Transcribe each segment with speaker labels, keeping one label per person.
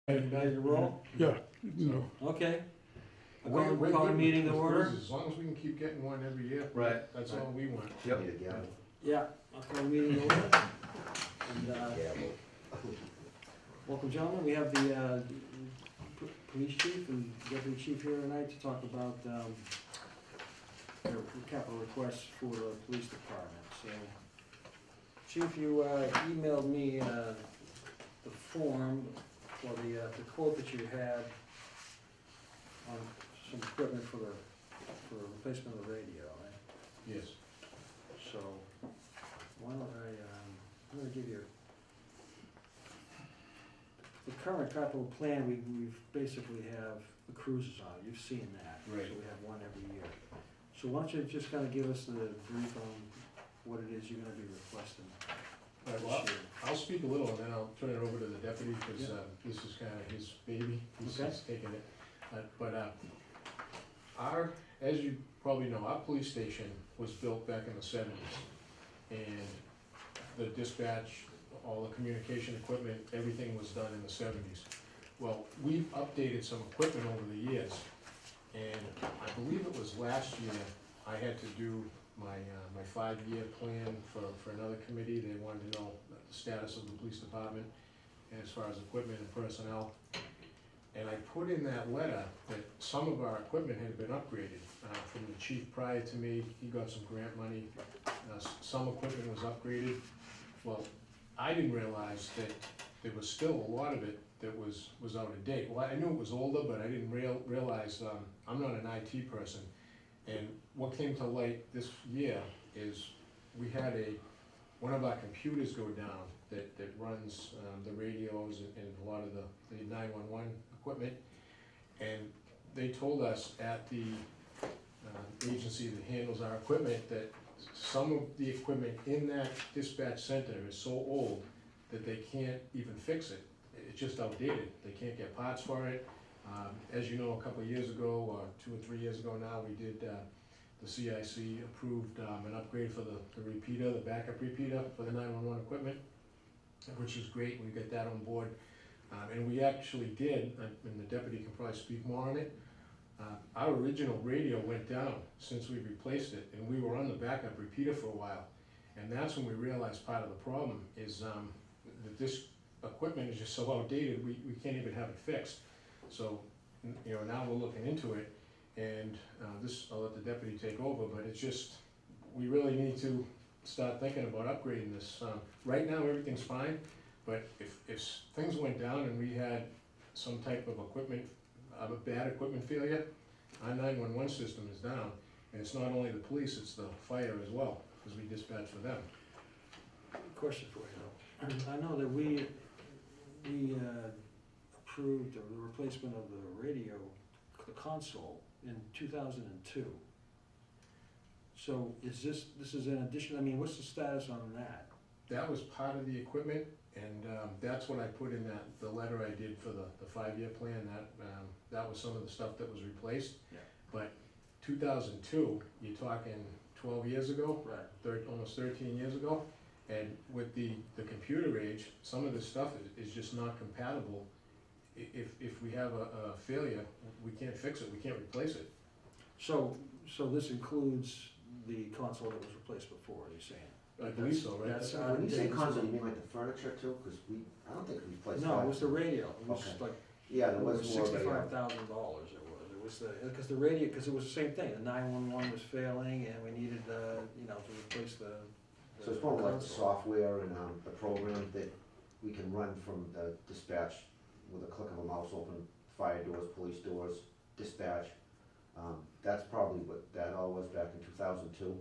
Speaker 1: Ready to roll?
Speaker 2: Yeah, no,
Speaker 1: Okay. I
Speaker 3: We're
Speaker 1: call
Speaker 3: good
Speaker 1: the
Speaker 3: with
Speaker 1: meeting to
Speaker 3: with
Speaker 1: order.
Speaker 3: cruises, as long as we can keep getting one every year.
Speaker 4: Right.
Speaker 3: That's all we want.
Speaker 4: Yep.
Speaker 5: Need a gavel.
Speaker 1: Yeah, I'll call the meeting to order. And,
Speaker 5: Gavel.
Speaker 1: welcome gentlemen, we have the, police chief and deputy chief here tonight to talk about, their capital requests for the police department, so. Chief, you, emailed me, the form for the quote that you had on some equipment for the replacement of the radio, right?
Speaker 3: Yes.
Speaker 1: So, why don't I'm gonna give you, the current capital plan, we've basically have the cruises on, it. You've seen that.
Speaker 3: Right.
Speaker 1: So we have one every year. So why don't you just kinda give us the brief on what it is you're gonna be requesting
Speaker 3: All right,
Speaker 1: this
Speaker 3: well,
Speaker 1: year?
Speaker 3: I'll speak a little and then I'll turn it over to the deputy, because
Speaker 1: Yeah.
Speaker 3: this is kind of his baby. He's
Speaker 1: Okay.
Speaker 3: taking it. As you probably know, our police station was built back in the '70s. And the dispatch, all the communication equipment, everything was done in the '70s. Well, we've updated some equipment over the years. And I believe it was last year, I had to do my 5-year plan for another committee. They wanted to know the status of the police department as far as equipment and personnel. And I put in that letter that some of our equipment had been upgraded. From the chief prior to me, he got some grant money, some equipment was upgraded. Well, I didn't realize that there was still a lot of it that was out of date. Well, I knew it was older, but I didn't realize, I'm not an IT person. And what came to light this year is we had one of our computers go down that runs the radios and a lot of the 911 equipment. And they told us at the agency that handles our equipment that some of the equipment in that dispatch center is so old that they can't even fix it. It's just outdated. They can't get parts for it. As you know, a couple of years ago, or 2 or 3 years ago now, we did, the CIC approved an upgrade for the repeater, the backup repeater for the 911 equipment, which is great. We got that on board. And we actually did, and the deputy can probably speak more on it, our original radio went down since we replaced it, and we were on the backup repeater for a while. And that's when we realized part of the problem is that this equipment is just so outdated, we can't even have it fixed. So, now we're looking into it, and I'll let the deputy take over, but it's just, we really need to start thinking about upgrading this. Right now, everything's fine, but if things went down and we had some type of equipment, a bad equipment failure, our 911 system is down, and it's not only the police, it's the fire as well, because we dispatch for them.
Speaker 1: Question for you though. I know that we approved the replacement of the radio, the console, in 2002. So is this is in addition, I mean, what's the status on that?
Speaker 3: That was part of the equipment, and that's what I put in the letter I did for the 5-year plan, that was some of the stuff that was replaced.
Speaker 1: Yeah.
Speaker 3: But 2002, you're talking 12 years ago,
Speaker 1: Right.
Speaker 3: almost 13 years ago, and with the computer age, some of this stuff is just not compatible. If we have a failure, we can't fix it, we can't replace it.
Speaker 1: So this includes the console that was replaced before, you're saying?
Speaker 3: I believe so, right?
Speaker 1: That's
Speaker 5: When you say
Speaker 1: outdated.
Speaker 5: console, you mean like the furniture too? Cause I don't think we replaced that.
Speaker 1: No, it was the radio, it was
Speaker 5: Okay.
Speaker 1: like,
Speaker 5: Yeah, there
Speaker 1: it was
Speaker 5: was more of a,
Speaker 1: $65,000 it was because the radio, because it was the same thing, the 911 was failing and we needed, to replace the
Speaker 5: so it's more like the
Speaker 1: console.
Speaker 5: software and the program that we can run from the dispatch with a click of a mouse, open fire doors, police doors, dispatch. That's probably what that all was back in 2002.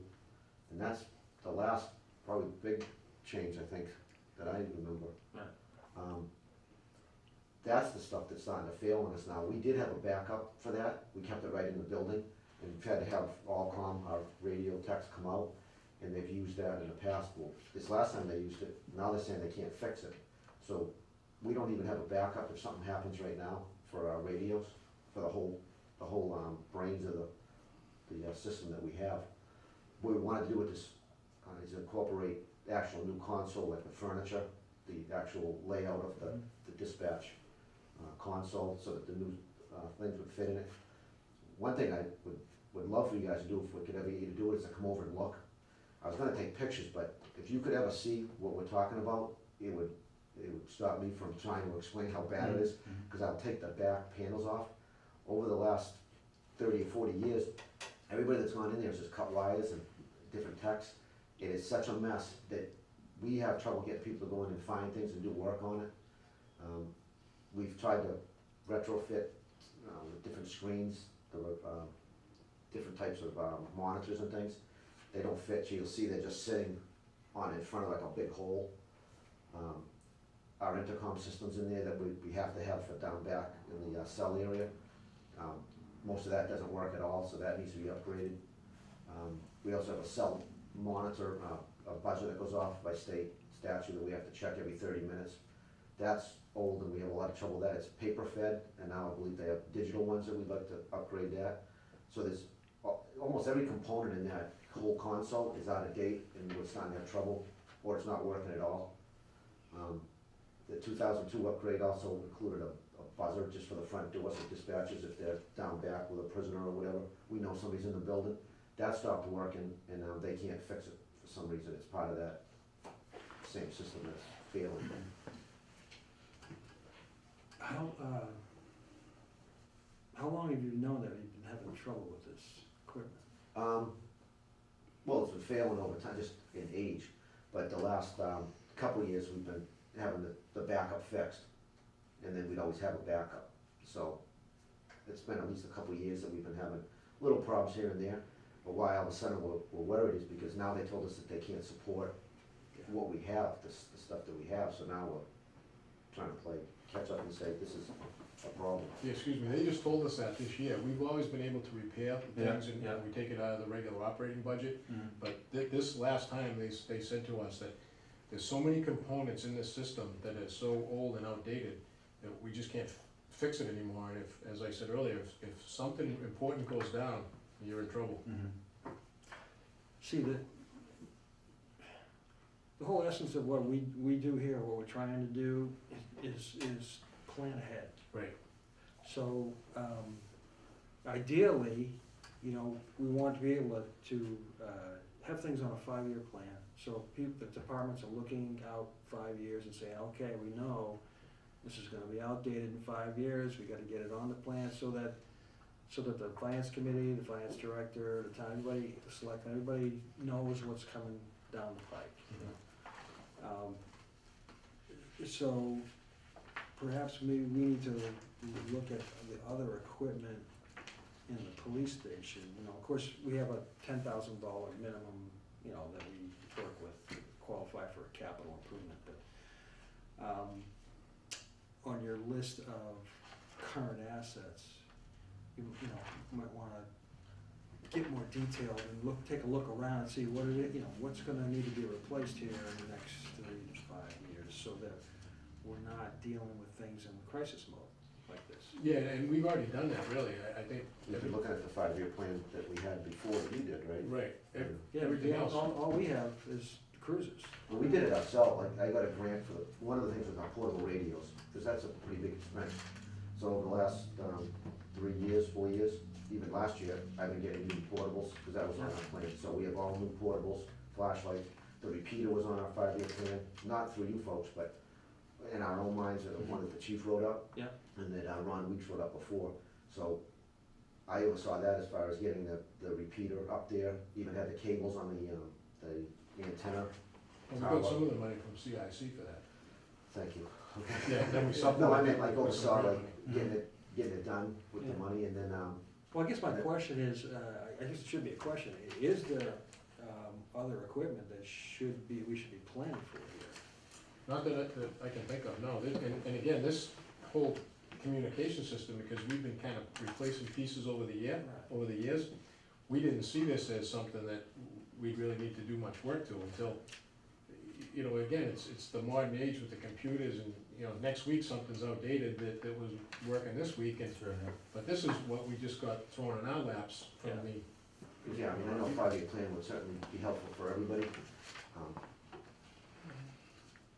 Speaker 5: And that's the last probably big change, I think, that I remember.
Speaker 1: Right.
Speaker 5: That's the stuff that's starting to fail on us now. We did have a backup for that. We kept it right in the building. And we've had to have Allcom, our radio techs, come out, and they've used that in the past. Well, this last time they used it, now they're saying they can't fix it. So we don't even have a backup if something happens right now for our radios, for the whole brains of the system that we have. What we wanted to do with this is incorporate the actual new console, like the furniture, the actual layout of the dispatch. console so that the new, things would fit in it. One thing I would love for you guys to do, if we could ever get you to do it, is to come over and look. I was gonna take pictures, but if you could ever see what we're talking about, it would stop me from trying to explain how bad it is, cause I'll take the back panels off. Over the last 30 or 40 years, everybody that's gone in there has just cut wires and different techs. It is such a mess that we have trouble getting people to go in and find things and do work on it. We've tried to retrofit, with different screens, different types of, monitors and things. They don't fit, so you'll see they're just sitting on in front of like a big hole. Our intercom system's in there that we have to have for down back in the cell area. Most of that doesn't work at all, so that needs to be upgraded. We also have a cell monitor, a buzzer that goes off by state statute that we have to check every 30 minutes. That's old and we have a lot of trouble with that. It's paper fed, and now I believe they have digital ones that we'd like to upgrade that. So there's almost every component in that whole console is out of date and we're starting to have trouble, or it's not working at all. The 2002 upgrade also included a buzzer just for the front door, so dispatchers, if they're down back with a prisoner or whatever, we know somebody's in the building. That stopped working and they can't fix it for some reason. It's part of that same system that's failing.
Speaker 1: How long have you known that you've been having trouble with this equipment?
Speaker 5: Well, it's been failing over time, just in age, but the last, couple of years, we've been having the backup fixed, and then we'd always have a backup. So, it's been at least a couple of years that we've been having little problems here and there, but why all of a sudden we're worried is because now they told us that they can't support what we have, the stuff that we have, so now we're trying to play catch up and say, this is a problem.
Speaker 3: Yeah, excuse me, they just told us that this year. We've always been able to repair things and we take it out of the regular operating budget. But this last time, they said to us that there's so many components in this system that are so old and outdated that we just can't fix it anymore. And if, as I said earlier, if something important goes down, you're in trouble.
Speaker 1: See, the whole essence of what we do here, what we're trying to do is plan ahead.
Speaker 3: Right.
Speaker 1: So, ideally, you know, we want to be able to have things on a 5-year plan. So the departments are looking out 5 years and saying, okay, we know this is gonna be outdated in 5 years, we gotta get it on the plan so that the finance committee, the finance director, the town, everybody, the select, everybody knows what's coming down the pike. So perhaps we need to look at the other equipment in the police station. You know, of course, we have a $10,000 minimum, you know, that we work with to qualify for a capital improvement, but on your list of current assets, you know, you might wanna get more detailed and take a look around and see what it is, you know, what's gonna need to be replaced here in the next 3 to 5 years, so that we're not dealing with things in crisis mode like this.
Speaker 3: Yeah, and we've already done that, really. I think.
Speaker 5: If you're looking at the 5-year plan that we had before, you did, right?
Speaker 3: Right.
Speaker 1: Yeah,
Speaker 3: Everything else.
Speaker 1: all we have is cruisers.
Speaker 5: Well, we did it ourselves, like, I got a grant for, one of the things was our portable radios, because that's a pretty big expense. So over the last, 3 years, 4 years, even last year, I've been getting new portables, because that was on our plan. So we have all new portables, flashlights, the repeater was on our 5-year plan, not through you folks, but in our own minds, the one that the chief wrote up.
Speaker 1: Yeah.
Speaker 5: And that Ron Weeks wrote up before, so I oversaw that as far as getting the repeater up there, even had the cables on the antenna.
Speaker 3: And we got some of the money from CIC for that.
Speaker 5: Thank you.
Speaker 3: Yeah, then we
Speaker 5: No,
Speaker 3: supplemented.
Speaker 5: I meant like
Speaker 3: with some
Speaker 5: oversaw,
Speaker 3: grant
Speaker 5: like
Speaker 3: money.
Speaker 5: getting it done with the
Speaker 1: Yeah.
Speaker 5: money, and then,
Speaker 1: Well, I guess my question is, I guess it should be a question, is there other equipment that we should be planning for here?
Speaker 3: Not that I can think of, no. And again, this whole communication system, because we've been kind of replacing pieces over the years, we didn't see this as something that we really need to do much work to until, you know, again, it's the modern age with the computers and, you know, next week something's outdated that was working this week and, but this is what we just got thrown in our laps from
Speaker 1: Yeah.
Speaker 3: the,
Speaker 5: because, yeah, I mean, I know 5-year plan would certainly be helpful for everybody.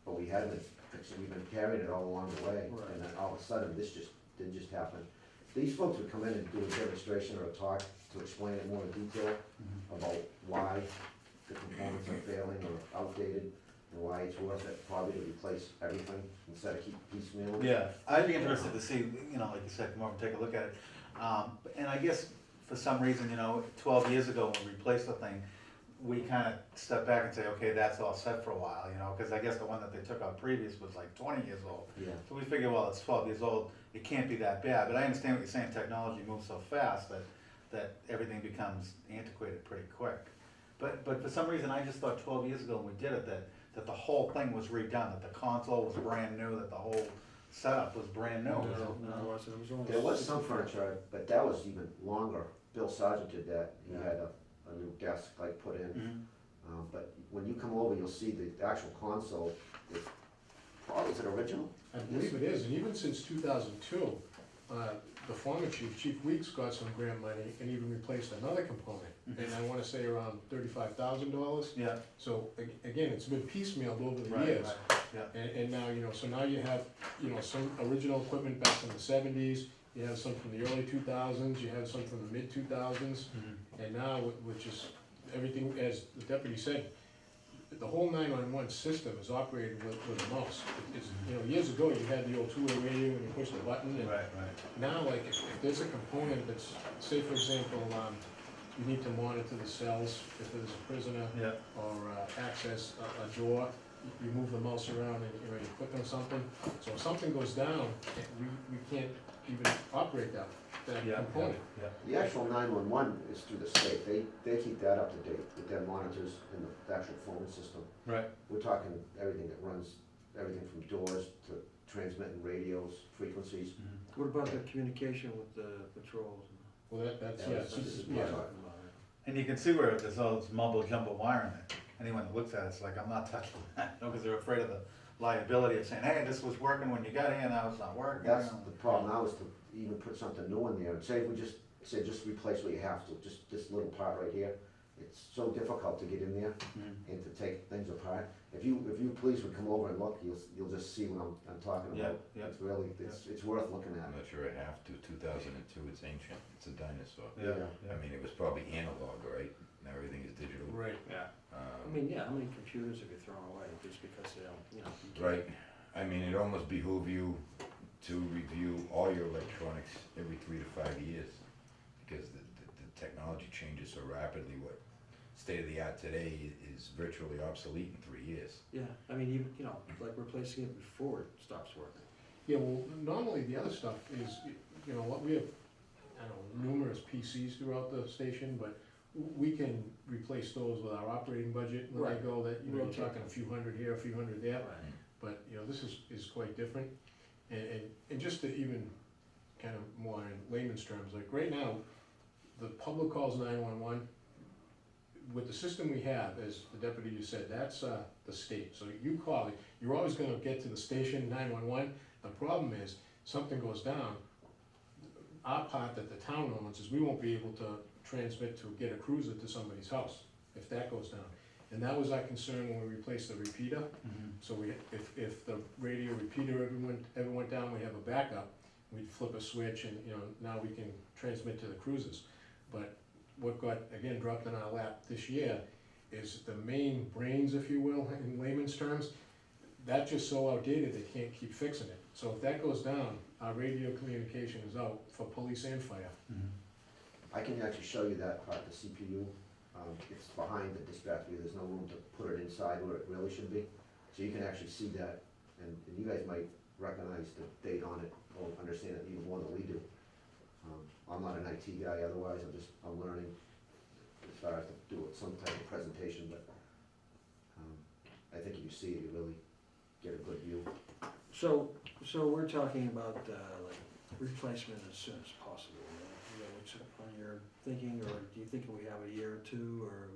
Speaker 5: But we had to so we've been carrying it all along the way,
Speaker 1: Right.
Speaker 5: and then all of a sudden, this just, didn't just happen. These folks would come in and do a demonstration or a talk to explain it more in detail about why the components are failing or outdated, and why it's worth it probably to replace everything instead of keep piecemealing.
Speaker 2: Yeah, I'd be interested to see, you know, like you said, come over and take a look at it. And I guess for some reason, you know, 12 years ago when we replaced the thing, we kind of stepped back and say, okay, that's all set for a while, you know, because I guess the one that they took out previous was like 20 years old.
Speaker 5: Yeah,
Speaker 2: So we figured, well, it's 12 years old, it can't be that bad. But I understand what you're saying, technology moves so fast that everything becomes antiquated pretty quick. But for some reason, I just thought 12 years ago when we did it, that the whole thing was redone, that the console was brand new, that the whole setup was brand new.
Speaker 1: No, it wasn't, it was only.
Speaker 5: there was some furniture, but that was even longer. Bill Sargent did that, he had a new desk like put in.
Speaker 2: Mhm.
Speaker 5: But when you come over, you'll see the actual console, is probably, is it original?
Speaker 3: I believe it is, and even since 2002, the former chief, Chief Weeks, got some grant money and even replaced another component. And I wanna say around $35,000.
Speaker 2: Yeah,
Speaker 3: So again, it's been piecemealed over the
Speaker 2: right,
Speaker 3: years.
Speaker 2: right, yeah.
Speaker 3: And now, you know, so now you have, you know, some original equipment back from the 70s, you have some from the early 2000s, you have some from the mid 2000s, and now, which is, everything, as the deputy said, the whole 911 system is operated with a mouse. It's, you know, years ago, you had the old two-way radio and you push the button, and
Speaker 2: Right, right.
Speaker 3: now, like, if there's a component that's, say for example, you need to monitor the cells, if there's a prisoner,
Speaker 2: Yeah,
Speaker 3: or access a door, you move the mouse around and, you know, you click on something. So if something goes down, we can't even operate that
Speaker 2: yeah,
Speaker 3: component.
Speaker 2: yeah.
Speaker 5: The actual 911 is through the state, they keep that up to date with their monitors and the actual phone system.
Speaker 2: Right.
Speaker 5: We're talking everything that runs, everything from doors to transmitting radios, frequencies.
Speaker 1: What about the communication with the patrols?
Speaker 3: Well, that's,
Speaker 5: Yeah,
Speaker 3: yeah,
Speaker 5: that's-
Speaker 3: it's-
Speaker 5: this is
Speaker 3: yeah.
Speaker 5: what I'm
Speaker 1: Talking about it.
Speaker 2: And you can see where there's all this mumbo jumbo wiring that anyone that looks at it's like, I'm not touching that, you know, because they're afraid of the liability of saying, hey, this was working when you got here, now it's not working.
Speaker 5: That's
Speaker 2: you know.
Speaker 5: the problem now, is to even put something new in there, and say we just replace what you have to, just this little part right here. It's so difficult to get in there
Speaker 2: Mhm.
Speaker 5: and to take things apart. If you police would come over and look, you'll just see what I'm talking
Speaker 2: Yeah,
Speaker 5: about.
Speaker 2: yeah.
Speaker 5: It's really, it's worth looking at.
Speaker 4: I'm not sure I have to, 2002, it's ancient, it's a dinosaur.
Speaker 2: Yeah,
Speaker 4: I mean, it was probably analog, right? Now everything is digital.
Speaker 3: Right.
Speaker 2: yeah.
Speaker 1: I mean, yeah, how many computers have you thrown away just because they don't, you know? you can't-
Speaker 4: Right, I mean, it almost behoove you to review all your electronics every 3 to 5 years, because the technology changes so rapidly. What state of the art today is virtually obsolete in 3 years.
Speaker 1: Yeah, I mean, you know, like replacing it before it stops working.
Speaker 3: Yeah, well, normally the other stuff is, you know, what we have, I don't know, numerous PCs throughout the station, but we can replace those with our operating budget when they
Speaker 1: Right.
Speaker 3: go, that, you know, you're
Speaker 1: Rotate.
Speaker 3: talking a few hundred here, a few hundred there.
Speaker 1: Right.
Speaker 3: But, you know, this is quite different, and just to even kind of more in layman's terms, like right now, the public calls 911, with the system we have, as the deputy just said, that's, the state, so you call it, you're always gonna get to the station 911, the problem is, something goes down, our part that the town owns is we won't be able to transmit to get a cruiser to somebody's house, if that goes down. And that was our concern when we replaced the repeater. So if the radio repeater ever went down, we have a backup, we'd flip a switch and, you know, now we can transmit to the cruisers. But what got, again, dropped in our lap this year is the main brains, if you will, in layman's terms, that's just so outdated, they can't keep fixing it. So if that goes down, our radio communication is out for police and fire.
Speaker 5: I can actually show you that part, the CPU. It's behind the dispatch wheel, there's no room to put it inside where it really should be. So you can actually see that, and you guys might recognize the date on it, or understand it even more than we do. I'm not an IT guy otherwise, I'm learning as far as to do some type of presentation, but I think if you see it, you really get a good view.
Speaker 1: So we're talking about, like, replacement as soon as possible, you know, what's on your thinking, or do you think we have a year or two, or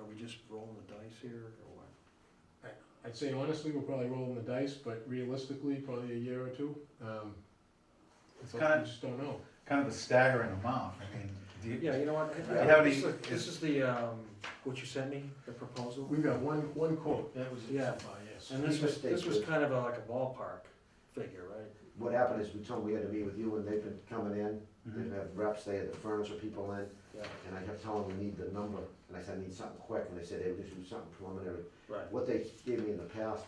Speaker 1: are we just rolling the dice here, or what?
Speaker 3: I'd say honestly, we're probably rolling the dice, but realistically, probably a year or two.
Speaker 2: It's
Speaker 3: But
Speaker 2: kinda-
Speaker 3: we just don't know.
Speaker 2: Kind of a staggering amount, I mean, Do you-
Speaker 1: Yeah, you know what,
Speaker 2: you have any-
Speaker 1: this is the, what you sent me, the proposal.
Speaker 3: We've got one quote, that was it
Speaker 1: Yeah.
Speaker 3: so far, yes.
Speaker 1: And this was
Speaker 5: Mistake.
Speaker 1: kind of like a ballpark figure, right?
Speaker 5: What happened is we told them we had to meet with you and they've been coming in,
Speaker 2: Mhm.
Speaker 5: they have reps, they had the furniture people in,
Speaker 1: Yeah,
Speaker 5: and I kept telling them we need the number, and I said, I need something quick, and they said they would just do something preliminary.
Speaker 1: right.
Speaker 5: What they gave me in the past,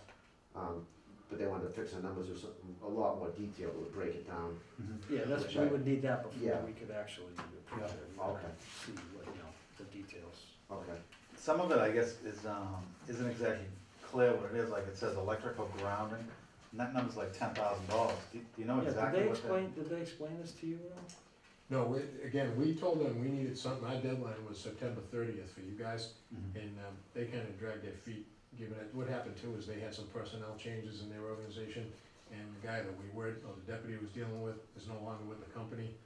Speaker 5: but they wanted to fix the numbers or something, a lot more detail, it would break it down.
Speaker 2: Mhm.
Speaker 1: Yeah, that's,
Speaker 5: Which
Speaker 1: we
Speaker 5: I-
Speaker 1: would need that before
Speaker 5: Yeah.
Speaker 1: we could actually approve
Speaker 2: Yeah.
Speaker 1: it. We wanna
Speaker 5: Okay.
Speaker 1: See what, you know, the details.
Speaker 5: Okay.
Speaker 2: Some of it, I guess, isn't exactly clear what it is, like it says electrical grounding, and that number's like $10,000. Do you know
Speaker 1: Yeah,
Speaker 2: exactly what that?
Speaker 1: did they explain this to you at all?
Speaker 3: No, we told them we needed something, our deadline was September 30th for you guys,
Speaker 2: Mhm.
Speaker 3: and they kinda dragged their feet, given it, what happened too is they had some personnel changes in their organization, and the guy that we were, or the deputy was dealing with, is no longer with the company,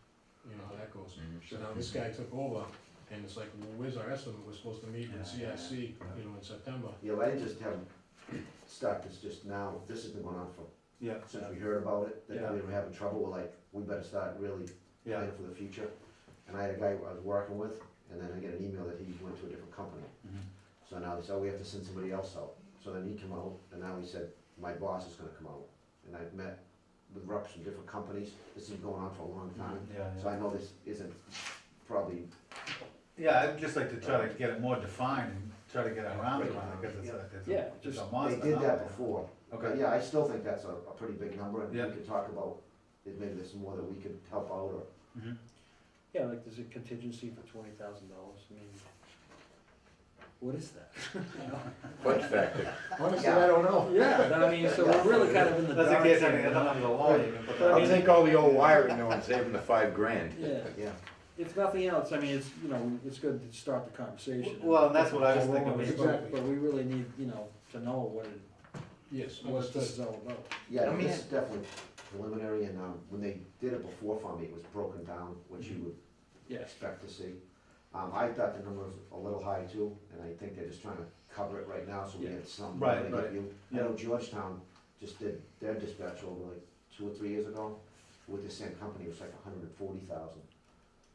Speaker 3: you know how that goes.
Speaker 4: Mhm.
Speaker 3: So now this guy took over, and it's like, well, where's our estimate, we're supposed to meet with
Speaker 2: Yeah,
Speaker 3: CIC,
Speaker 2: yeah.
Speaker 3: you know, in September.
Speaker 5: Yeah, well, I didn't just have them start this just now, this has been going on for,
Speaker 2: Yeah,
Speaker 5: since we heard about it, that
Speaker 2: Yeah.
Speaker 5: we were having trouble, we're like, we better start really
Speaker 2: yeah,
Speaker 5: planning for the future. And I had a guy I was working with, and then I get an email that he went to a different company.
Speaker 2: Mhm.
Speaker 5: So now they said, oh, we have to send somebody else out. So then he came out, and now he said, my boss is gonna come out. And I've met with reps from different companies, this has been going on for a long time.
Speaker 2: yeah,
Speaker 5: So
Speaker 2: yeah.
Speaker 5: I know this isn't probably,
Speaker 2: Yeah, I'd just like to try to get it more defined and try to get around it, because it's
Speaker 1: Yeah,
Speaker 2: it's
Speaker 1: just-
Speaker 2: a
Speaker 5: they
Speaker 2: monster
Speaker 5: did that
Speaker 2: number.
Speaker 5: before. But
Speaker 2: Okay,
Speaker 5: yeah, I still think that's a pretty big number, and we
Speaker 2: Yeah.
Speaker 5: could talk about, if maybe there's more that we could help out, or,
Speaker 2: Mhm.
Speaker 1: Yeah, like there's a contingency for $20,000, I mean, what is that?
Speaker 4: Fudge factor.
Speaker 3: Honestly,
Speaker 5: Yeah.
Speaker 3: I don't know.
Speaker 1: Yeah, I mean, so we're really kind of in the
Speaker 2: That's in
Speaker 1: dark
Speaker 2: case
Speaker 1: here,
Speaker 2: any
Speaker 1: you
Speaker 2: other
Speaker 1: know?
Speaker 2: numbers along, you can put
Speaker 1: But I
Speaker 2: that.
Speaker 1: mean-
Speaker 4: I'll take all the old wiring though and save them the $5,000.
Speaker 1: Yeah,
Speaker 5: yeah.
Speaker 1: if nothing else, I mean, it's, you know, it's good to start the conversation.
Speaker 2: Well, and that's what I was
Speaker 1: But-
Speaker 2: thinking,
Speaker 3: was-
Speaker 1: But we really need, you know, to know
Speaker 3: Yes,
Speaker 1: what this
Speaker 3: understood.
Speaker 1: is all about.
Speaker 5: Yeah,
Speaker 4: I mean-
Speaker 5: this is definitely preliminary, and, when they did it before for me, it was broken down, which you would
Speaker 1: Yes.
Speaker 5: expect to see. I thought the number was a little high too, and I think they're just trying to cover it right now, so we
Speaker 1: Yeah.
Speaker 5: had some.
Speaker 2: Right,
Speaker 5: when they
Speaker 2: right.
Speaker 5: get you. I know Georgetown just did their dispatch over like 2 or 3 years ago with the same company, it was like 140,000.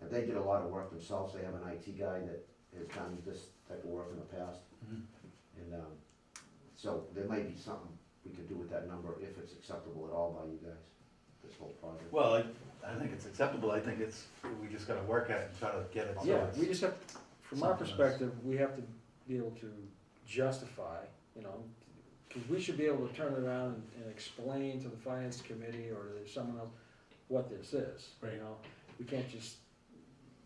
Speaker 5: And they did a lot of work themselves, they have an IT guy that has done this type of work in the past.
Speaker 2: Mhm.
Speaker 5: And, so there might be something we could do with that number if it's acceptable at all by you guys, this whole project.
Speaker 2: Well, I think it's acceptable, I think we just gotta work at it and try to get it so
Speaker 1: Yeah,
Speaker 2: it's.
Speaker 1: we just have, from our
Speaker 2: something that's-
Speaker 1: perspective, we have to be able to justify, you know, because we should be able to turn around and explain to the finance committee or to someone else what this is, you
Speaker 3: Right.
Speaker 1: know? We can't just,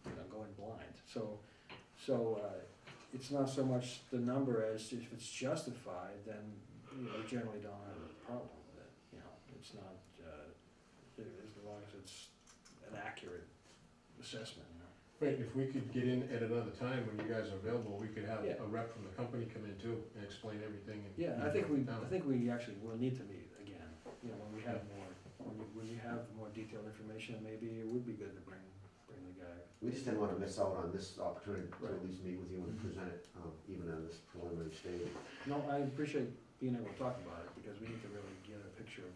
Speaker 1: you know, go in blind. So, it's not so much the number as if it's justified, then, you know, we generally don't have a problem with it, you know? It's not, as long as it's an accurate assessment, you know?
Speaker 3: Right, if we could get in at another time when you guys are available, we could have
Speaker 1: Yeah.
Speaker 3: a rep from the company come in too and explain everything. And
Speaker 1: Yeah, I think
Speaker 3: down.
Speaker 1: we actually will need to meet again, you know, when we have more, when you have more detailed information, maybe it would be good to bring the guy.
Speaker 5: We just didn't wanna miss out on this opportunity to
Speaker 1: Right.
Speaker 5: at least meet with you and present it, even on this preliminary stage.
Speaker 1: No, I appreciate being able to talk about it, because we need to really get a picture of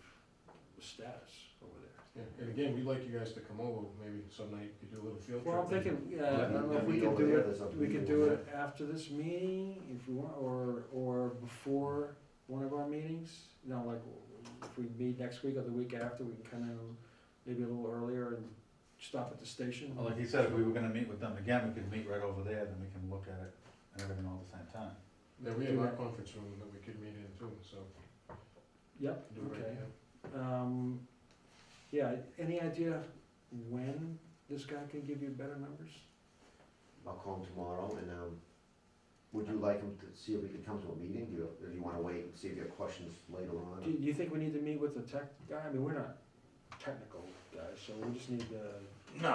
Speaker 1: the status over there.
Speaker 3: Yeah, and again, we'd like you guys to come over, maybe some night you do a little field trip.
Speaker 1: Well, I'm thinking, I don't know if we
Speaker 5: Meet
Speaker 1: could
Speaker 5: over
Speaker 1: do
Speaker 5: there,
Speaker 1: it,
Speaker 5: there's a
Speaker 1: we could
Speaker 5: meeting
Speaker 1: do
Speaker 5: over
Speaker 1: it after this meeting, if we want, or before one of our meetings. You know, like, if we meet next week or the week after, we can come in maybe a little earlier and stop at the station.
Speaker 2: Well, like you said, if we were gonna meet with them again, we could meet right over there, then we can look at it and everything all at the same time.
Speaker 3: Yeah, we have our conference room that we could meet in too, so.
Speaker 1: Yep,
Speaker 3: do it right
Speaker 1: okay.
Speaker 3: there.
Speaker 1: Yeah, any idea when this guy can give you better numbers?
Speaker 5: I'll call him tomorrow, and, would you like him to see if we could come to a meeting, or do you wanna wait and see if you have questions later on?
Speaker 1: Do you think we need to meet with the tech guy? I mean, we're not technical guys, so we just need
Speaker 4: No,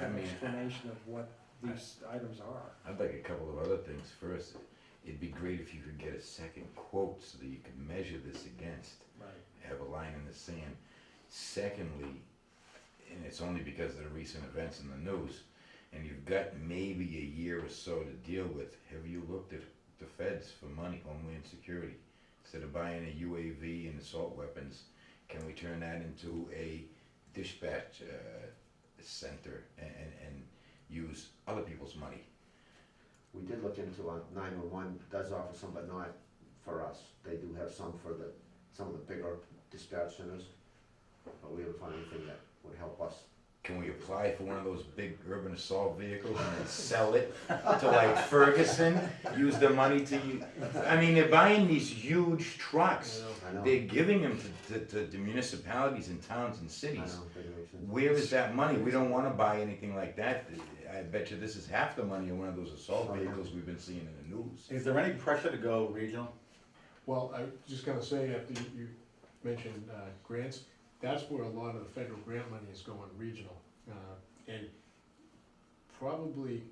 Speaker 4: I
Speaker 1: an
Speaker 4: mean,
Speaker 1: explanation of what these items are.
Speaker 4: I'd like a couple of other things. First, it'd be great if you could get a second quote so that you could measure this against,
Speaker 1: Right.
Speaker 4: have a line in the sand. Secondly, and it's only because of the recent events in the news, and you've got maybe a year or so to deal with, have you looked at the feds for money, Homeland Security? Instead of buying a UAV and assault weapons, can we turn that into a dispatch center and use other people's money.
Speaker 5: We did look into, 911 does offer some, but not for us. They do have some for some of the bigger dispatch centers, but we haven't found anything that would help us.
Speaker 4: Can we apply for one of those big urban assault vehicles and then sell it to like Ferguson, use the money to, I mean, they're buying these huge trucks.
Speaker 5: I know.
Speaker 4: They're giving them to the municipalities and towns and
Speaker 5: I
Speaker 4: cities.
Speaker 5: know, doesn't make sense.
Speaker 4: Where is that money? We don't wanna buy anything like that. I bet you this is half the money of one of those assault
Speaker 5: Oh, yeah.
Speaker 4: vehicles we've been seeing in the news.
Speaker 2: Is there any pressure to go regional?
Speaker 3: Well, I was just gonna say, after you mentioned grants, that's where a lot of the federal grant money is going, regional. And probably,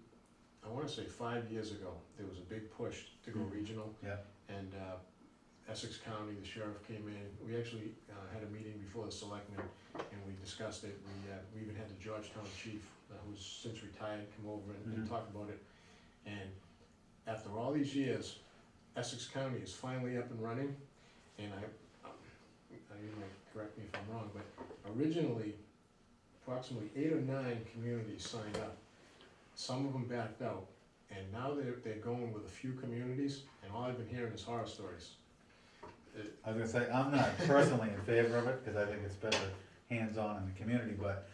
Speaker 3: I wanna say 5 years ago, there was a big push to go
Speaker 2: Mhm.
Speaker 3: regional.
Speaker 2: Yeah.
Speaker 3: And Essex County, the sheriff came in, we actually had a meeting before the selectmen, and we discussed it. We even had the Georgetown chief, who's since retired, come over and
Speaker 2: Mhm.
Speaker 3: talk about it. And after all these years, Essex County is finally up and running, and you might correct me if I'm wrong, but originally, approximately 8 or 9 communities signed up. Some of them backed out, and now they're going with a few communities, and all I've been hearing is horror stories.
Speaker 2: I was gonna say, I'm not personally in favor of it, cause I think it's better hands-on in the community, but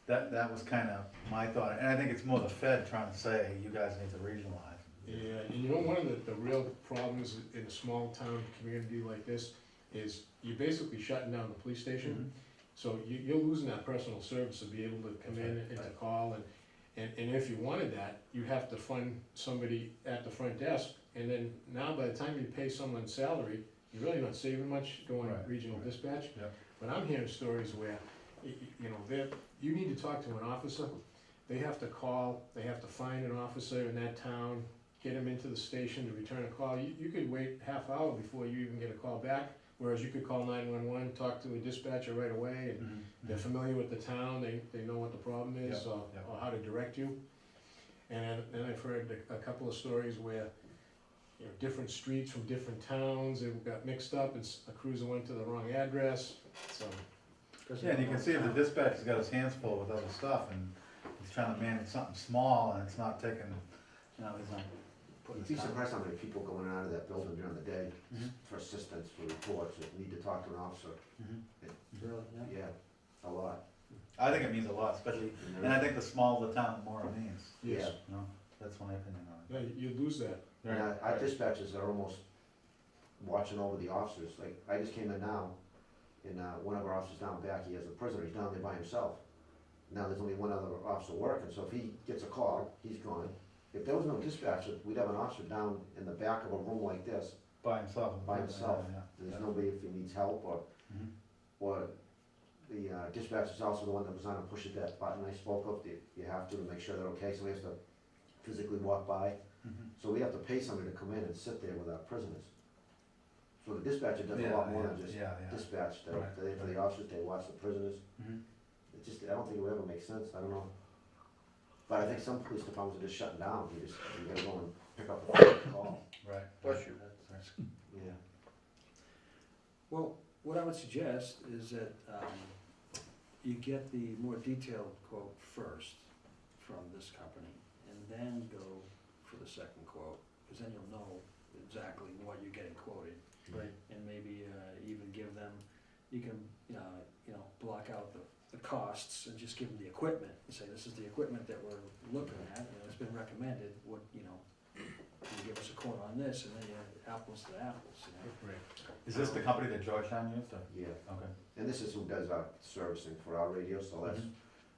Speaker 2: that was kinda my thought, and I think it's more the Fed trying to say, you guys need to regionalize.
Speaker 3: Yeah, and you know, one of the real problems in a small town community like this is you're basically shutting down the police station. So you're losing that personal service to be able to come in and to
Speaker 2: Right.
Speaker 3: call, and if you wanted that, you have to fund somebody at the front desk, and then now by the time you pay someone's salary, you're really not saving much going
Speaker 2: Right,
Speaker 3: regional
Speaker 2: right.
Speaker 3: dispatch.
Speaker 2: Yep.
Speaker 3: But I'm hearing stories where, you know, you need to talk to an officer, they have to call, they have to find an officer in that town, get him into the station to return a call. You could wait half hour before you even get a call back, whereas you could call 911, talk to a dispatcher right away, and they're familiar with the town, they know what the problem is,
Speaker 2: Yep,
Speaker 3: or
Speaker 2: yep.
Speaker 3: or how to direct you. And then I've heard a couple of stories where, you know, different streets from different towns, they got mixed up, and a cruiser went to the wrong address, so.
Speaker 2: Yeah, and you can see if the dispatcher's got his hands full with other stuff, and he's trying to manage something small, and it's not taking, he's not putting
Speaker 5: You'd be
Speaker 2: his time.
Speaker 5: surprised how many people go in and out of that building during the day
Speaker 2: Mhm.
Speaker 5: for assistance, for reports, that need to talk to an officer.
Speaker 2: Mhm.
Speaker 1: Really, yeah.
Speaker 5: Yeah, a lot.
Speaker 2: I think it means a lot, especially, and I think the smaller the town, the more it means,
Speaker 3: Yes,
Speaker 2: you know, that's my opinion on it.
Speaker 3: yeah, you lose that.
Speaker 5: And our dispatchers are almost watching over the officers, like, I just came in now, and, one of our officers down back, he has a prisoner, he's down there by himself. Now there's only one other officer working, so if he gets a call, he's gone. If there was no dispatcher, we'd have an officer down in the back of a room like this,
Speaker 2: By himself.
Speaker 5: By himself.
Speaker 2: Yeah,
Speaker 5: there's
Speaker 2: yeah.
Speaker 5: nobody if he needs help,
Speaker 2: Mhm.
Speaker 5: or the dispatcher's also the one that was on to push that button I spoke of, you have to make sure they're okay, so we have to physically walk by.
Speaker 2: Mhm.
Speaker 5: So we have to pay somebody to come in and sit there with our prisoners. So the dispatcher does a
Speaker 2: Yeah,
Speaker 5: lot more
Speaker 2: yeah,
Speaker 5: than just
Speaker 2: yeah, yeah.
Speaker 5: dispatch,
Speaker 2: Right,
Speaker 5: for the officers, they watch the prisoners.
Speaker 2: Mhm.
Speaker 5: It just, I don't think it would ever make sense, I don't know. But I think some police departments are just shutting down, you gotta go and pick up the phone call,
Speaker 2: Right.
Speaker 4: Bless you.
Speaker 2: That's-
Speaker 5: yeah.
Speaker 1: Well, what I would suggest is that you get the more detailed quote first from this company, and then go for the second quote, because then you'll know exactly what you're getting quoted.
Speaker 3: Right.
Speaker 1: And maybe even give them, you can, block out the costs and just give them the equipment, and say, this is the equipment that we're looking at, and it's been recommended, what, can you give us a quote on this, and then you have apples to apples,
Speaker 3: Right.
Speaker 2: Is this the company that Georgetown used, or?
Speaker 5: Yeah,
Speaker 2: Okay.
Speaker 5: and this is who does our servicing for our radio, so that's,
Speaker 2: Mhm.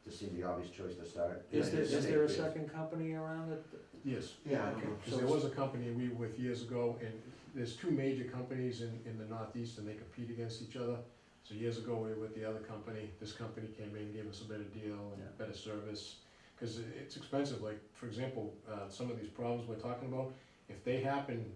Speaker 5: just seemed the obvious choice to start.
Speaker 1: Is there,
Speaker 5: Yeah,
Speaker 1: is there a
Speaker 5: state-based.
Speaker 1: second company around it?
Speaker 3: Yes.
Speaker 5: Yeah, I
Speaker 1: Okay.
Speaker 5: don't know.
Speaker 3: Because there was a company we were with years ago, and there's two major companies in the Northeast, and they compete against each other. So years ago, we were with the other company, this company came in, gave us a better deal
Speaker 1: Yeah.
Speaker 3: and better service. Because it's expensive, like, for example, some of these problems we're talking about, if they happen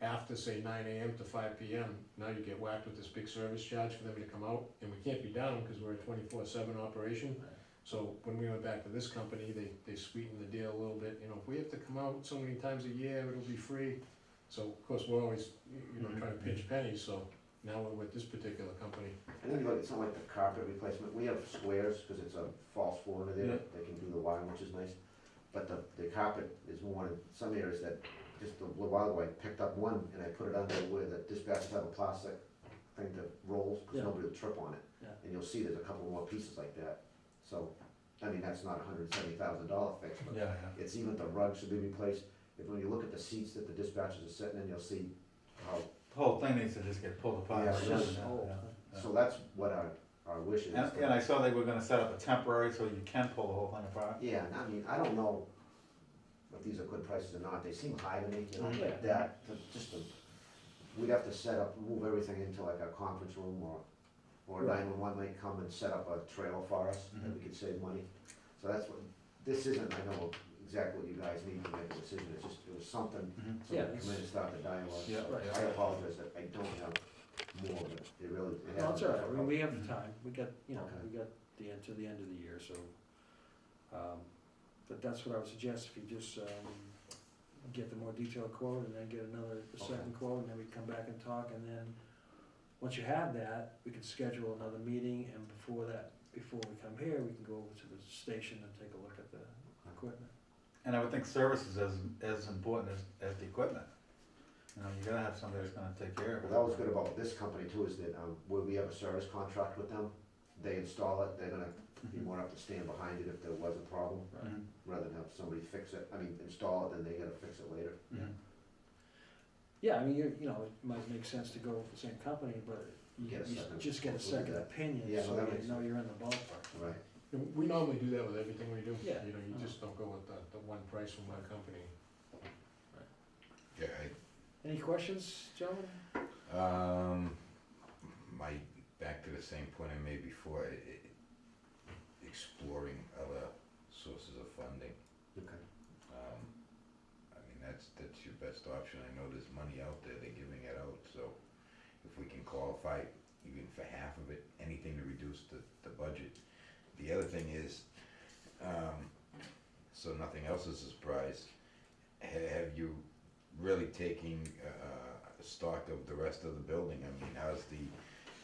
Speaker 3: after, say, 9 AM to 5 PM, now you get whacked with this big service charge for them to come out, and we can't be down, because we're a 24/7 operation. So when we went back to this company, they sweetened the deal a little bit, if we have to come out so many times a year, it'll be free. So, of course, we're always, trying to pinch pennies, so now we're with this particular company.
Speaker 5: And then you look at something like the carpet replacement, we have squares, cause it's a false floor under there,
Speaker 3: Yeah.
Speaker 5: they can do the wiring, which is nice. but the carpet is worn in some areas that, just a little while ago, I picked up one and I put it under where the dispatchers have a plastic thing that rolls, cause
Speaker 1: Yeah.
Speaker 5: nobody will trip on it.
Speaker 1: Yeah.
Speaker 5: And you'll see there's a couple more pieces like that, so, I mean, that's not $170,000 fix, but
Speaker 2: Yeah,
Speaker 5: it's even the rug should be replaced. If, when you look at the seats that the dispatchers are sitting in, you'll see how,
Speaker 2: the whole thing needs to just get pulled apart.
Speaker 5: Yeah,
Speaker 1: It's
Speaker 5: yeah,
Speaker 1: just
Speaker 2: Yeah,
Speaker 1: old.
Speaker 2: yeah.
Speaker 5: so that's what our wish is.
Speaker 2: And I saw they were gonna set up a temporary so you can pull the whole thing apart.
Speaker 5: Yeah, and I mean, I don't know if these are good prices or not, they seem high to me, you know,
Speaker 1: Yeah.
Speaker 5: that, just to, we'd have to set up, move everything into like a conference room or
Speaker 1: Right.
Speaker 5: 911 might come and set up a trailer for us, and we could save money. So that's what, this isn't, I know exactly what you guys need to make a decision, it's just, it was something,
Speaker 2: Mhm.
Speaker 5: so we
Speaker 1: Yeah,
Speaker 5: come in and start the dialogue.
Speaker 2: Yeah,
Speaker 5: So
Speaker 1: right.
Speaker 5: I apologize that I don't have more, but it really, it
Speaker 1: No, it's
Speaker 5: hasn't
Speaker 1: all right, I mean, we have
Speaker 2: Mhm.
Speaker 1: time, we got, you know,
Speaker 5: Okay.
Speaker 1: we got to the end of the year, so, but that's what I would suggest, if you just, get the more detailed quote and then get a second quote, and then we come back and talk, and then, once you have that, we can schedule another meeting, and before we come here, we can go over to the station and take a look at the equipment.
Speaker 2: And I would think service is as important as the equipment. You know, you gotta have somebody that's gonna take care of it.
Speaker 5: Well, that was good about this company too, is that, where we have a service contract with them, they install it, they're gonna be more up to stand behind it if there was a problem,
Speaker 2: Mhm.
Speaker 5: rather than have somebody fix it, I mean, install it, then they gotta fix it later.
Speaker 2: Mhm.
Speaker 1: Yeah, I mean, you know, it might make sense to go with the same company, but you
Speaker 5: Get a second-
Speaker 1: just get a
Speaker 5: we'll do
Speaker 1: second
Speaker 5: that.
Speaker 1: opinion,
Speaker 5: Yeah,
Speaker 1: so
Speaker 5: well, that
Speaker 1: you
Speaker 5: makes
Speaker 1: know you're in the ballpark.
Speaker 5: Right.
Speaker 3: And we normally do that with everything we do.
Speaker 1: Yeah.
Speaker 3: You know, you just don't go with the one price from one company.
Speaker 4: Yeah,
Speaker 1: Any questions, gentlemen?
Speaker 4: my, back to the same point I made before, exploring other sources of funding.
Speaker 5: Okay.
Speaker 4: I mean, that's your best option. I know there's money out there, they're giving it out, so if we can qualify even for half of it, anything to reduce the budget. The other thing is, so nothing else is a surprise, have you really taken, stock of the rest of the building? I mean, how's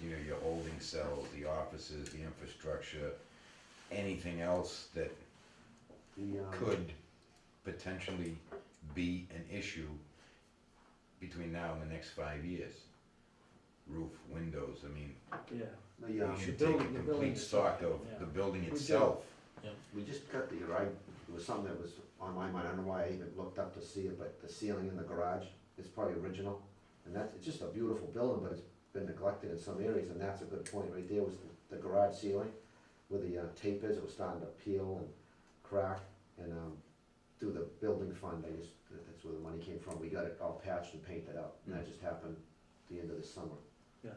Speaker 4: your holding cells, the offices, the infrastructure, anything else that
Speaker 5: The,
Speaker 4: could potentially be an issue between now and the next 5 years? Roof, windows, I mean,
Speaker 1: Yeah.
Speaker 5: the,
Speaker 4: you should
Speaker 1: The
Speaker 4: take a
Speaker 1: building- the building
Speaker 4: complete stock
Speaker 1: itself,
Speaker 4: of
Speaker 1: yeah.
Speaker 4: the building
Speaker 1: We do.
Speaker 4: itself.
Speaker 5: we just got the, it was something that was on my mind, I don't know why I even looked up to see it, but the ceiling in the garage is probably original. And that's, it's just a beautiful building, but it's been neglected in some areas, and that's a good point right there, was the garage ceiling, where the tape is, it was starting to peel and crack, and, through the building fund, that's where the money came from, we got it all patched and painted up, and that just happened the end of the summer.
Speaker 1: Yeah.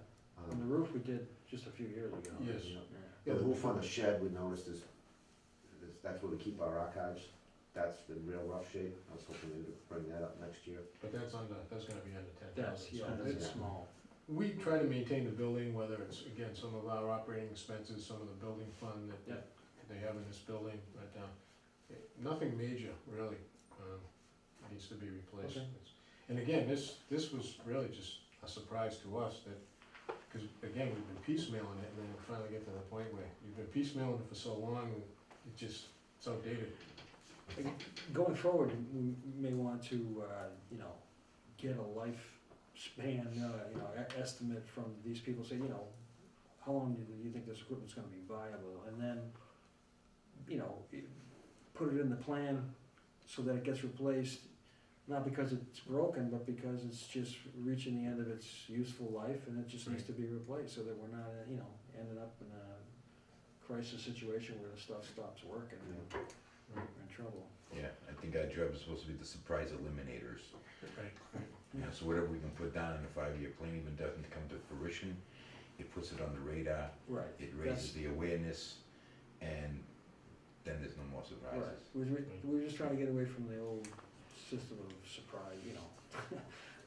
Speaker 1: And the roof we did just a few years ago.
Speaker 3: Yes.
Speaker 1: Yeah.
Speaker 5: The roof on the shed, we noticed that's where we keep our archives, that's in real rough shape, I was hoping we would bring that up next year.
Speaker 3: But that's gonna be under 10,000.
Speaker 1: That's, yeah,
Speaker 3: So
Speaker 1: that's
Speaker 3: it's-
Speaker 1: small.
Speaker 3: We try to maintain the building, whether it's, again, some of our operating expenses, some of the building fund
Speaker 1: Yeah.
Speaker 3: that they have in this building, but, nothing major, really, needs to be replaced.
Speaker 1: Okay.
Speaker 3: And again, this was really just a surprise to us that, because again, we've been piecemealing it, and then we finally get to the point where you've been piecemealing it for so long, and it's outdated.
Speaker 1: Going forward, we may want to, get a lifespan, estimate from these people, say, how long do you think this equipment's gonna be viable? And then, put it in the plan so that it gets replaced, not because it's broken, but because it's just reaching the end of its useful life, and it just needs to be replaced, so that we're not, ending up in a crisis situation where the stuff stops working, and we're in trouble.
Speaker 4: Yeah, I think our job is supposed to be the surprise eliminators.
Speaker 3: Right.
Speaker 4: You know, so whatever we can put down in a 5-year plan even doesn't come to fruition, it puts it on the radar,
Speaker 1: Right.
Speaker 4: it raises the awareness, and then there's no more
Speaker 1: Right,
Speaker 4: surprises.
Speaker 1: we're just trying to get away from the old system of surprise,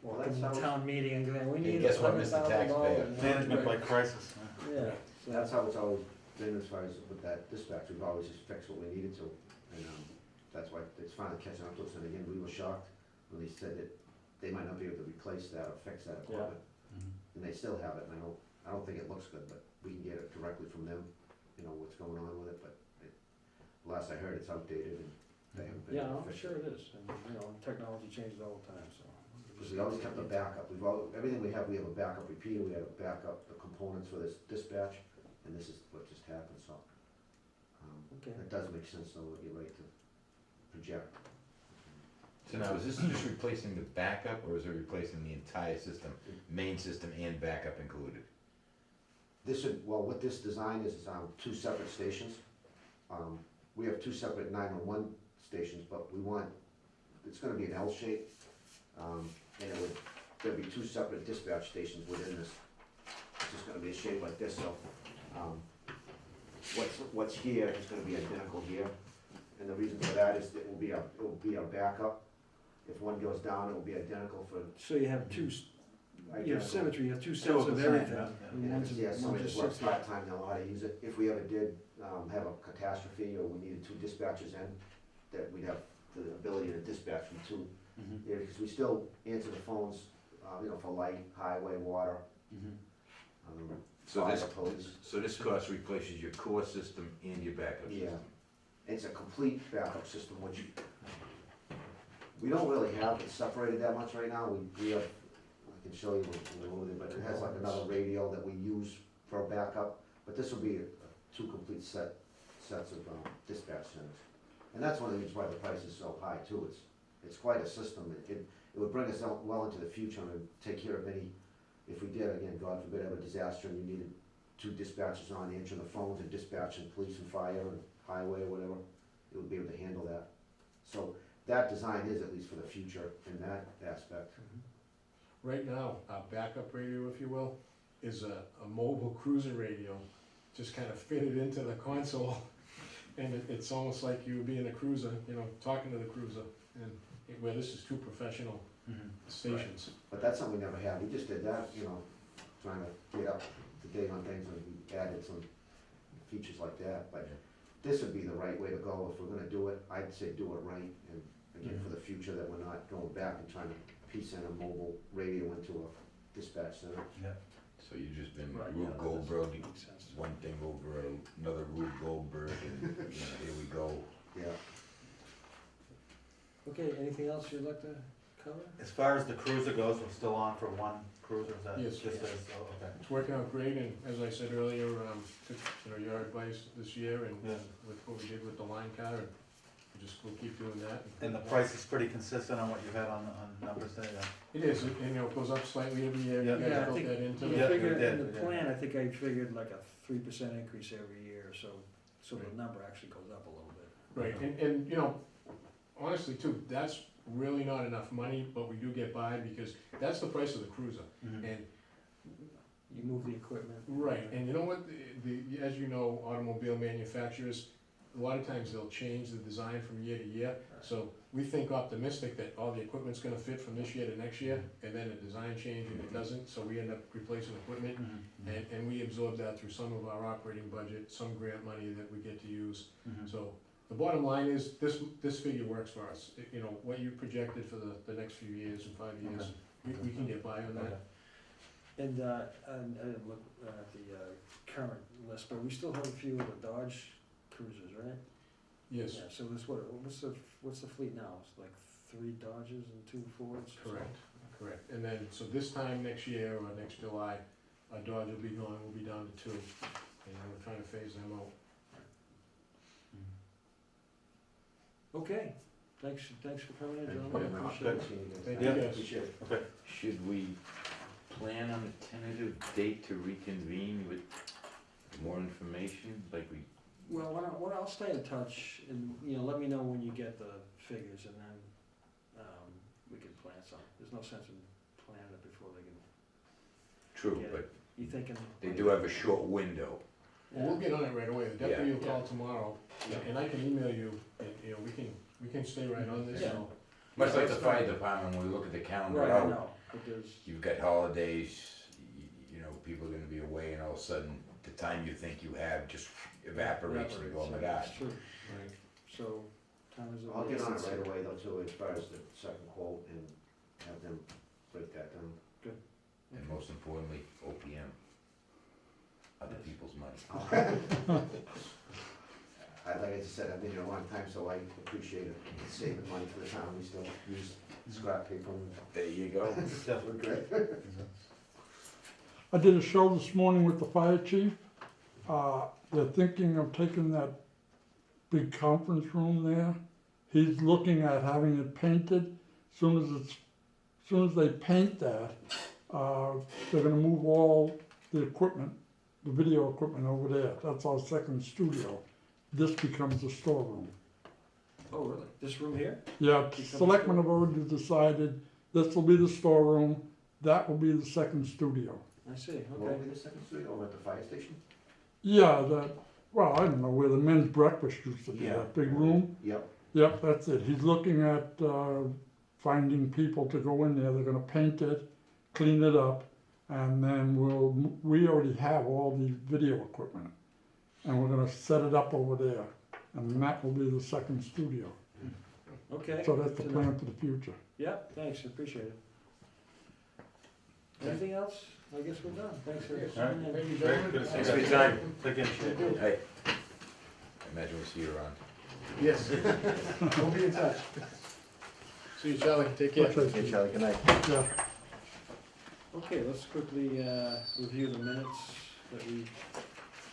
Speaker 5: Well,
Speaker 1: walking
Speaker 5: that
Speaker 1: to
Speaker 5: sounds-
Speaker 1: town meeting and going, we
Speaker 4: And
Speaker 1: need
Speaker 4: guess what,
Speaker 1: $100,000.
Speaker 4: Mr. Taxpayer?
Speaker 2: Management by crisis.
Speaker 1: Yeah. so-
Speaker 5: That's how it's always been as far as with that dispatch, we've always just fixed what we needed to, and, that's why it's finally catching up to us, and again, we were shocked when they said that they might not be able to replace that or fix that equipment,
Speaker 2: Mhm.
Speaker 5: and they still have it, and I don't think it looks good, but we can get it directly from them, what's going on with it, but last I heard, it's outdated, and they haven't been
Speaker 1: Yeah, I'm
Speaker 5: efficient.
Speaker 1: sure it is, and, you know, technology changes all the time, so.
Speaker 5: Because we always kept a backup, everything we have a backup repeater, we have a backup, the components for this dispatch, and this is what just happened, so.
Speaker 1: Okay.
Speaker 5: It does make sense, though, what you're right to project.
Speaker 4: So now, is this just replacing the backup, or is it replacing the entire system, main system and backup included?
Speaker 5: This would, well, what this design is two separate stations. We have two separate 911 stations, but we want, it's gonna be an L shape. And there'll be two separate dispatch stations within this. It's just gonna be a shape like this, so, what's here is gonna be identical here. And the reason for that is it will be our backup. If one goes down, it will be identical for.
Speaker 1: So you have two, you have
Speaker 5: identical.
Speaker 1: symmetry, you have two
Speaker 2: Two
Speaker 1: sets
Speaker 2: of
Speaker 1: of
Speaker 2: the same,
Speaker 1: everything.
Speaker 2: yeah.
Speaker 1: and
Speaker 5: Yeah,
Speaker 1: one's-
Speaker 5: yeah, somebody
Speaker 1: one's
Speaker 5: that works
Speaker 1: just sits there.
Speaker 5: part-time, they'll know how to use it. If we ever did, have a catastrophe or we needed two dispatchers in, that we'd have the ability to dispatch from two.
Speaker 2: Mhm.
Speaker 5: Yeah, because we still answer the phones, for light, highway, water,
Speaker 2: Mhm.
Speaker 4: So
Speaker 5: fire,
Speaker 4: this,
Speaker 5: police.
Speaker 4: so this cost replaces your core system and your backup
Speaker 5: Yeah,
Speaker 4: system?
Speaker 5: it's a complete backup system, which we don't really have it separated that much right now. We have, I can show you in a little bit, but it has like another radio that we use for a backup. But this will be two complete sets of dispatch centers. And that's one of the reasons why the price is so high too. It's quite a system. It would bring us out well into the future and take care of any, if we did, again, God forbid, have a disaster and you needed two dispatchers on answering the phones and dispatching police and fire and highway or whatever, it would be able to handle that. So that design is at least for the future in that aspect.
Speaker 3: Right now, our backup radio, if you will, is a mobile cruiser radio, just kind of fitted into the console. And it's almost like you would be in a cruiser, talking to the cruiser, and where this is two professional
Speaker 2: Mhm.
Speaker 3: stations.
Speaker 5: But that's something we never had. We just did that, trying to get up to date on things and we added some features like that. But this would be the right way to go. If we're gonna do it, I'd say do it right. And again, for the future, that we're not going back and trying to piece in a mobile radio into a dispatch center.
Speaker 2: Yeah.
Speaker 4: So you've just been
Speaker 1: Right,
Speaker 4: Rube
Speaker 1: yeah, that
Speaker 4: Goldberg,
Speaker 1: makes sense.
Speaker 4: one thing over another Rube Goldberg, and, here we go.
Speaker 5: Yeah.
Speaker 1: Okay, anything else you'd like to cover?
Speaker 2: As far as the cruiser goes, we're still on for one cruiser, is that
Speaker 3: Yes.
Speaker 2: just as, oh, okay.
Speaker 3: It's working out great, and as I said earlier, took, your advice this year, and
Speaker 2: Yeah.
Speaker 3: with what we did with the line car, and we'll keep doing that.
Speaker 2: And the price is pretty consistent on what you had on numbers there, yeah?
Speaker 3: It is, and, it goes up slightly every year, you
Speaker 2: Yeah.
Speaker 3: guys
Speaker 1: Yeah, I
Speaker 3: built
Speaker 1: think
Speaker 3: that into
Speaker 1: You
Speaker 2: Yeah,
Speaker 3: the,
Speaker 1: figured
Speaker 2: we did,
Speaker 1: in the
Speaker 2: we did.
Speaker 1: plan, I think I figured like a 3% increase every year, so the
Speaker 3: Right.
Speaker 1: number actually goes up a little bit.
Speaker 3: right, and, honestly too, that's really not enough money, but we do get by, because that's the price of the cruiser,
Speaker 2: Mhm.
Speaker 3: and
Speaker 1: You move the equipment.
Speaker 3: right, and you know what, as you know, automobile manufacturers, a lot of times they'll change the design from year to year, so we think optimistic that all the equipment's gonna fit from this year to next year, and then the design change and it doesn't, so we end up replacing equipment,
Speaker 2: Mhm.
Speaker 3: and we absorb that through some of our operating budget, some grant money that we get to use.
Speaker 2: Mhm.
Speaker 3: So the bottom line is, this figure works for us. What you projected for the next few years and 5 years, we can get by on
Speaker 2: Okay.
Speaker 3: that.
Speaker 1: And, I didn't look at the, current list, but we still have a few of the Dodge Cruisers, right?
Speaker 3: Yes,
Speaker 1: Yeah, so what's the fleet now? It's like 3 Dodges and 2 Fords?
Speaker 3: correct. And then, so this time next year, or next July, our Dodge will be gone, we'll be down to 2, and we're trying to phase them out.
Speaker 2: Mhm.
Speaker 1: Okay, thanks for coming in,
Speaker 5: Thank you
Speaker 1: John.
Speaker 5: very much.
Speaker 1: Appreciate it.
Speaker 5: Seeing you guys.
Speaker 3: Thank
Speaker 2: you,
Speaker 3: guys.
Speaker 5: Appreciate it.
Speaker 2: Okay,
Speaker 4: Should we plan on a tentative date to reconvene with more information, like we,
Speaker 1: Well, I'll stay in touch and, let me know when you get the figures and then, we can plan something. There's no sense in planning it before they can,
Speaker 4: true,
Speaker 1: Yeah.
Speaker 4: but
Speaker 1: you thinking?
Speaker 4: they do have a short window.
Speaker 3: Well, we'll get on it right away, the deputy will
Speaker 1: Yeah.
Speaker 3: call tomorrow,
Speaker 1: Yeah.
Speaker 3: and I can email you, and, we can stay right on this,
Speaker 1: Yeah.
Speaker 3: so.
Speaker 4: Much like the fire department, when we look at the calendar
Speaker 1: Right, I
Speaker 4: out,
Speaker 1: know, but there's,
Speaker 4: you've got holidays, people are gonna be away, and all of a sudden, the time you think you have just evaporates, and you go, oh my God.
Speaker 1: It's true,
Speaker 3: Right.
Speaker 1: so time is of
Speaker 5: I'll
Speaker 1: the
Speaker 5: get on it
Speaker 1: essence.
Speaker 5: right away though too, as far as the second quote and have them break that down.
Speaker 4: And most importantly, OPM, other
Speaker 1: Yes.
Speaker 4: people's money.
Speaker 5: I'd like to say said, I've been here a long time, so I appreciate it, saving money for the town, we still use scrap paper.
Speaker 4: There you go.
Speaker 2: It's definitely
Speaker 5: Great.
Speaker 6: I did a show this morning with the fire chief. They're thinking of taking that big conference room there. He's looking at having it painted. Soon as they paint that, they're gonna move all the equipment, the video equipment over there. That's our second studio. This becomes the storeroom.
Speaker 1: Oh, really? This room here?
Speaker 6: Yeah,
Speaker 1: Becomes
Speaker 6: selectmen
Speaker 1: the-
Speaker 6: have already decided this will be the storeroom, that will be the second studio.
Speaker 1: I see,
Speaker 5: What
Speaker 1: okay.
Speaker 5: will be the second street, over at the fire station?
Speaker 6: Yeah, well, I don't know, where the men's breakfast used to be,
Speaker 5: Yeah.
Speaker 6: that big room.
Speaker 5: Yep,
Speaker 6: Yep, that's it. He's looking at, finding people to go in there. They're gonna paint it, clean it up, and then we already have all the video equipment. And we're gonna set it up over there, and that will be the second studio.
Speaker 1: Okay.
Speaker 6: So that's the
Speaker 1: to know.
Speaker 6: plan for the future.
Speaker 1: Yeah, thanks, appreciate it. Anything else? I guess we're done. Thanks for
Speaker 2: All right.
Speaker 1: coming in.
Speaker 3: Thank you,
Speaker 2: Great,
Speaker 3: gentlemen.
Speaker 2: good to see you.
Speaker 4: Thanks for your time.
Speaker 2: Take care.
Speaker 4: Hey, I imagine we'll see you around.
Speaker 3: Yes. We'll be in touch. See you, Charlie, take care.
Speaker 6: Okay.
Speaker 2: Charlie, good night.
Speaker 6: Yeah.
Speaker 1: Okay, let's quickly review the minutes that we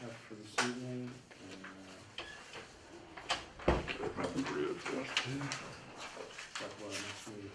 Speaker 1: have for this evening. And, talk about our next meeting.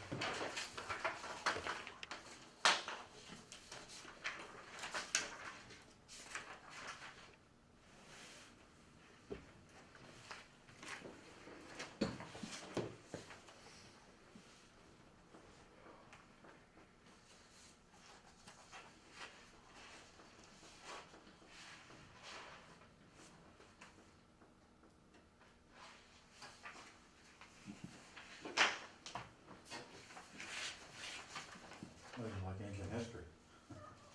Speaker 2: Like ancient history.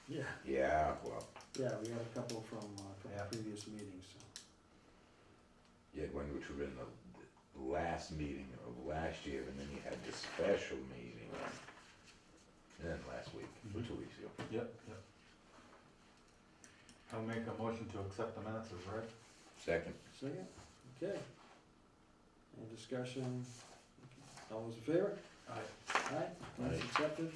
Speaker 1: Yeah,
Speaker 4: Yeah, well,
Speaker 1: yeah, we had a couple from
Speaker 2: Yeah.
Speaker 1: previous meetings, so.
Speaker 4: you had one which was in the last meeting of last year, and then you had the special meeting, and then last week, or 2 weeks ago.
Speaker 2: Yep, yep. I'll make a motion to accept the minutes as read.
Speaker 4: Second.
Speaker 1: Second, okay. Any discussion? All those in favor?
Speaker 2: Aye.
Speaker 1: Aye, that's
Speaker 4: Aye.
Speaker 1: accepted.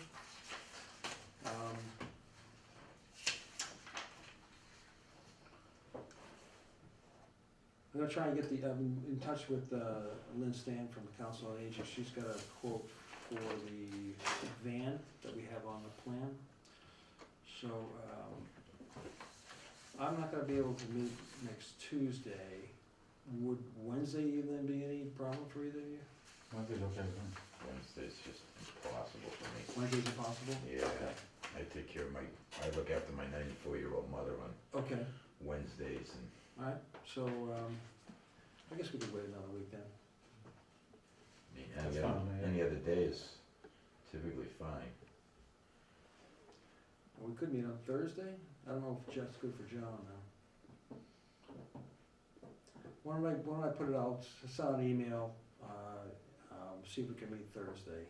Speaker 1: I'm gonna try and get I'm in touch with Lynn Stan from the Council on Aging. She's got a quote for the van that we have on the plan. So, I'm not gonna be able to meet next Tuesday. Would Wednesday evening be any problem for either of you?
Speaker 2: Wednesday's okay with me.
Speaker 4: Wednesday's just impossible for me.
Speaker 1: Wednesday's impossible?
Speaker 4: Yeah, I take care of I look after my 94-year-old mother on
Speaker 1: Okay,
Speaker 4: Wednesdays, and
Speaker 1: alright, so, I guess we could wait another week then.
Speaker 4: I mean,
Speaker 2: That's fine with me.
Speaker 4: any other day is typically fine.
Speaker 1: We could meet on Thursday. I don't know if Jeff's good for John now. Why don't I put it out, send out an email, see if we can meet Thursday,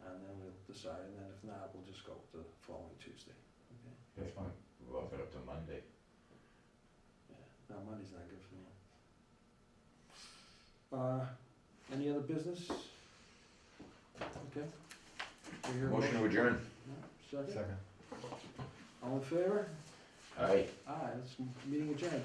Speaker 1: and then we'll decide, and then if not, we'll just go the following Tuesday. Okay?
Speaker 2: That's fine.
Speaker 4: We'll open up to Monday.
Speaker 1: Yeah, no, Monday's not good for me. Any other business? Okay. We hear a
Speaker 4: Motion to adjourn.
Speaker 1: Second?
Speaker 2: Second.
Speaker 1: All in favor?
Speaker 4: Aye.
Speaker 1: Aye, that's meeting adjourned.